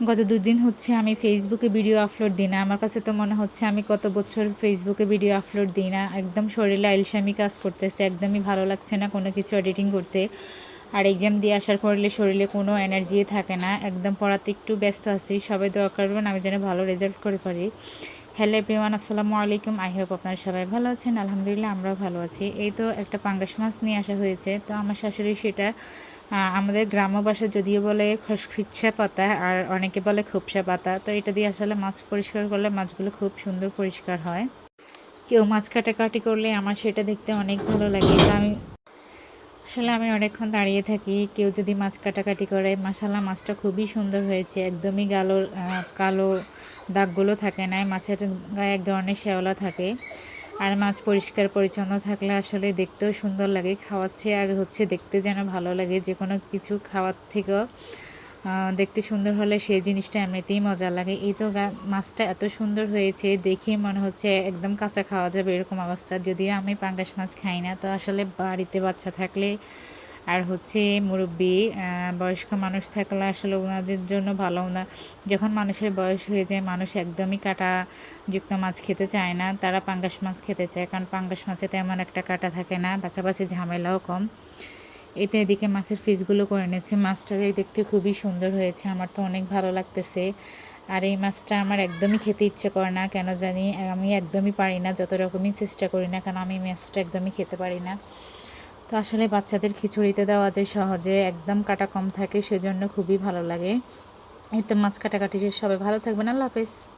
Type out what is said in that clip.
গত ২ দিন হচ্ছে আমি ফেসবুকে ভিডিও আপলোড দিই না। আমার কাছে তো মনে হচ্ছে আমি কত বছর ফেসবুকে ভিডিও আপলোড দিই না। একদম শরীরে আলসামি কাজ করতেছে। একদমই ভালো লাগছে না কোনো কিছু এডিটিং করতে। আর এক্সাম দিয়ে আসার পরে শরীরে কোনো এনার্জি থাকে না। একদম পড়াতে একটু ব্যস্ত আছি। সবাই দোয়া করবেন আমি যেন ভালো রেজাল্ট করে পারি। হ্যালো এভরিওয়ান, আসসালামু আলাইকুম। আই হোপ আপনারা সবাই ভালো আছেন। আলহামদুলিল্লাহ আমরাও ভালো আছি। এই তো একটা পাঙ্গাস মাছ নিয়ে আসা হয়েছে। তো আমার শাশুড়ি সেটা আমাদের গ্রাম্য ভাষায় যদিও বলে খসখসা পাতা আর অনেকে বলে খোপসা পাতা। তো এটা দিয়ে আসলে মাছ পরিষ্কার করলে মাছগুলো খুব সুন্দর পরিষ্কার হয়। কেউ মাছ কাটাকাটি করলে আমার সেটা দেখতে অনেক ভালো লাগে। তো আমি অনেকক্ষণ দাঁড়িয়ে থাকি। কেউ যদি মাছ কাটাকাটি করে, মাশাআল্লাহ মাছটা খুবই সুন্দর হয়েছে। একদমই কালো দাগগুলো থাকে নাই। মাছের গায়ে এক ধরনের শ্যাওলা থাকে। আর মাছ পরিষ্কার পরিচ্ছন্ন থাকলে আসলে দেখতেও সুন্দর লাগে। খাওয়ার চেয়ে আগে হচ্ছে দেখতে যেন ভালো লাগে। যেকোনো কিছু খাওয়ার থেকেও দেখতে সুন্দর হলে সেই জিনিসটা এমনিতেই মজা লাগে। এই তো মাছটা এত সুন্দর হয়েছে, দেখে মনে হচ্ছে একদম কাঁচা খাওয়া যাবে এরকম অবস্থা। যদিও আমি পাঙ্গাস মাছ খাই না। তো আসলে বাড়িতে বাচ্চা থাকলে আর হচ্ছে মুরব্বি বয়স্ক মানুষ থাকলে আসলে ওনাদের জন্য ভালো না। যখন মানুষের বয়স হয়ে যায় মানুষ একদমই কাঁটাযুক্ত মাছ খেতে চায় না। তারা পাঙ্গাস মাছ খেতে চায়, কারণ পাঙ্গাস মাছে তেমন একটা কাঁটা থাকে না, বাছাবাছি ঝামেলাও কম। এই তো এদিকে মাছের পিসগুলো করে নিয়েছি। মাছটা দেখতে খুবই সুন্দর হয়েছে, আমার তো অনেক ভালো লাগতেছে। আর এই মাছটা আমার একদমই খেতে ইচ্ছে করে না, কেন জানি আমি একদমই পারি না, যত রকমই চেষ্টা করি না, কারণ আমি মাছটা একদমই খেতে পারি না। তো আসলে বাচ্চাদের খিচুড়িতে দেওয়া যায় সহজে, একদম কাটা কম থাকে, সেজন্য খুবই ভালো লাগে। এই তো মাছ কাটাকাটি শেষ, সবাই ভালো থাকবেন, আল্লাহ হাফেজ।